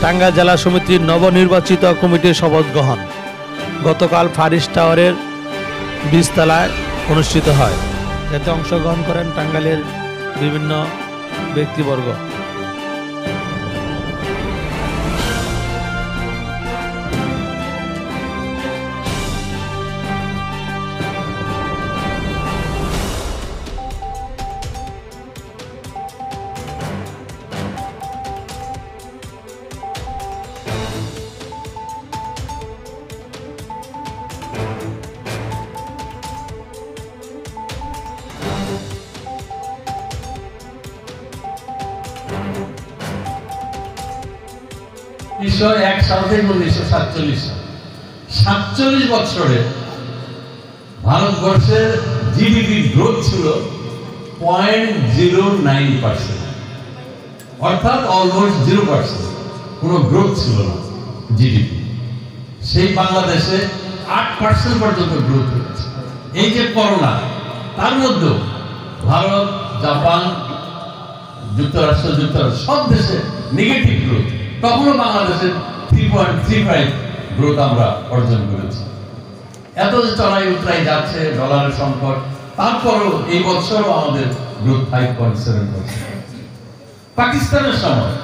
টাঙ্গাইল জেলা সমিতির নবনির্বাচিত কমিটির শপথ গ্রহণ গতকাল ফারিস টাওয়ারের 20 তলায় অনুষ্ঠিত হয়। এতে অংশগ্রহণ করেন টাঙ্গাইলের বিভিন্ন ব্যক্তিবর্গ। এক সাল থেকে 1947 বছরে ভারতবর্ষের জিডিপি গ্রোথ ছিল 0.09%, অর্থাৎ অলমোস্ট 0%, কোনো গ্রোথ ছিল না জিডিপি। সেই বাংলাদেশে 8% পর্যন্ত গ্রোথ হয়েছে। এই যে করোনা, তার মধ্যেও ভারত, জাপান, যুক্তরাষ্ট্র সব দেশে নেগেটিভ গ্রোথ, তখনও বাংলাদেশের 3.35 গ্রোথ আমরা অর্জন করেছি। এত যে চড়াই উতরাই যাচ্ছে, ডলারের সংকট, তারপরও এই বছরও আমাদের গ্রোথ 5.7%। পাকিস্তানের সময়,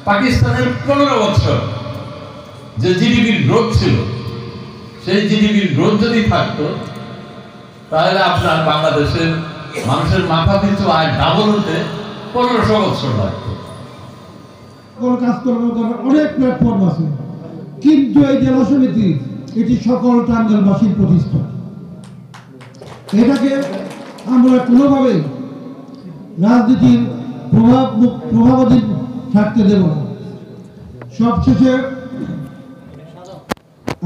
পাকিস্তানের 15 বছর যে জিডিপির গ্রোথ ছিল, সেই জিডিপির গ্রোথ যদি থাকতো, তাহলে আপনার বাংলাদেশের মানুষের মাথা পিছু আয় ডাবল হতে 1500 বছর লাগতো। কাজকর্ম করার অনেক প্ল্যাটফর্ম আছে, কিন্তু এই জেলা সমিতি এটি সকল টাঙ্গাইলবাসীর প্রতিষ্ঠা। এটাকে আমরা কোনোভাবে রাজনীতির প্রভাবাধীন থাকতে দেব না। সবশেষে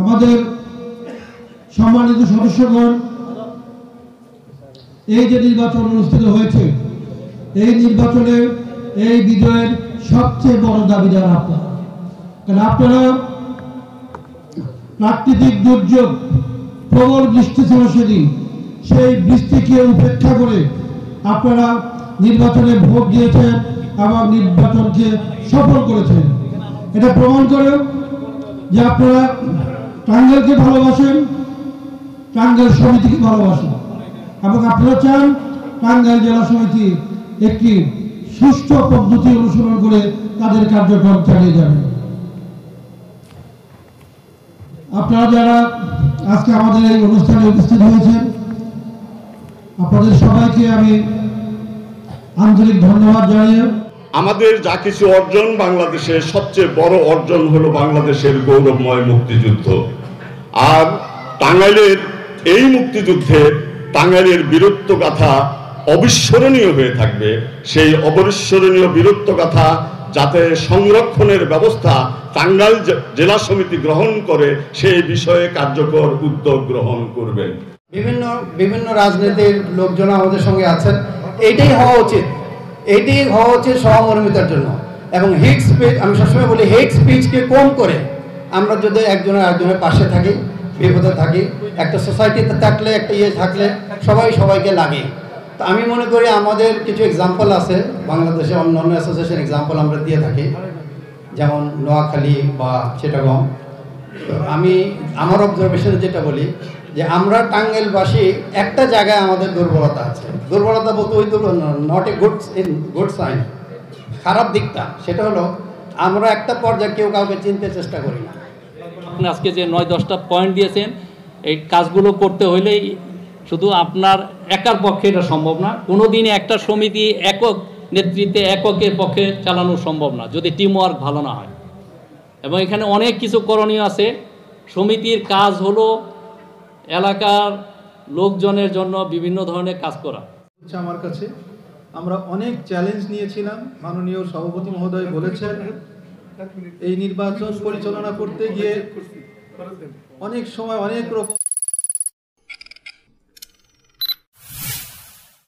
আমাদের সম্মানিত সদস্যগণ, এই যে নির্বাচন অনুষ্ঠিত হয়েছে, এই নির্বাচনে এই বিজয়ের সবচেয়ে বড় দাবিদার আপনারা। কারণ আপনারা প্রাকৃতিক দুর্যোগ, প্রবল বৃষ্টি ছিল সেদিন, সেই বৃষ্টিকে উপেক্ষা করে আপনারা নির্বাচনে ভোট দিয়েছেন এবং নির্বাচনকে সফল করেছেন। এটা প্রমাণ করে যে আপনারা টাঙ্গাইলকে ভালোবাসেন, টাঙ্গাইল সমিতিকে ভালোবাসেন, এবং আপনারা চান টাঙ্গাইল জেলা সমিতি একটি সুষ্ঠু পদ্ধতি অনুসরণ করে তাদের কার্যক্রম চালিয়ে যাবেন। আপনারা যারা আজকে আমাদের এই অনুষ্ঠানে উপস্থিত হয়েছেন, আপনাদের সবাইকে আমি আন্তরিক ধন্যবাদ জানিয়ে, আমাদের যা কিছু অর্জন, বাংলাদেশের সবচেয়ে বড় অর্জন হলো বাংলাদেশের গৌরবময় মুক্তিযুদ্ধ। আর টাঙ্গাইলের এই মুক্তিযুদ্ধে টাঙ্গাইলের বীরত্ব গাথা অবিস্মরণীয় হয়ে থাকবে। সেই অবিস্মরণীয় বীরত্ব গাথা যাতে সংরক্ষণের ব্যবস্থা টাঙ্গাইল জেলা সমিতি গ্রহণ করে, সেই বিষয়ে কার্যকর উদ্যোগ গ্রহণ করবেন। বিভিন্ন রাজনীতির লোকজন আমাদের সঙ্গে আছেন। এইটাই হওয়া উচিত, এইটাই হওয়া উচিত সহমর্মিতার জন্য। এবং হেট স্পিচ, আমি সবসময় বলি, হেট স্পিচকে কম করে আমরা যদি একজনের আরেকজনের পাশে থাকি, বিপদে থাকি, একটা সোসাইটিতে থাকলে, একটা থাকলে সবাইকে লাগে। তো আমি মনে করি আমাদের কিছু এক্সাম্পল আছে বাংলাদেশে, অন্যান্য অ্যাসোসিয়েশন এক্সাম্পল আমরা দিয়ে থাকি, যেমন নোয়াখালী বা চিটাগং। আমি আমার অবজারভেশনে যেটা বলি যে আমরা টাঙ্গাইলবাসী একটা জায়গায় আমাদের দুর্বলতা আছে। দুর্বলতা বলতে ওই নট এ গুড সাইন, খারাপ দিকটা সেটা হলো আমরা একটা পর্যায়ে কেউ কাউকে চিনতে চেষ্টা করি না। আপনি আজকে যে 9-10টা পয়েন্ট দিয়েছেন, এই কাজগুলো করতে হইলেই শুধু আপনার একার পক্ষে এটা সম্ভব না। কোনো দিনই একটা সমিতি একক নেতৃত্বে এককের পক্ষে চালানো সম্ভব না যদি টিম ওয়ার্ক ভালো না হয়। এবং এখানে অনেক কিছু করণীয় আছে। সমিতির কাজ হলো এলাকার লোকজনের জন্য বিভিন্ন ধরনের কাজ করা। আমার কাছে আমরা অনেক চ্যালেঞ্জ নিয়েছিলাম। মাননীয় সভাপতি মহোদয় বলেছেন এই নির্বাচন পরিচালনা করতে গিয়ে অনেক সময় অনেক রকম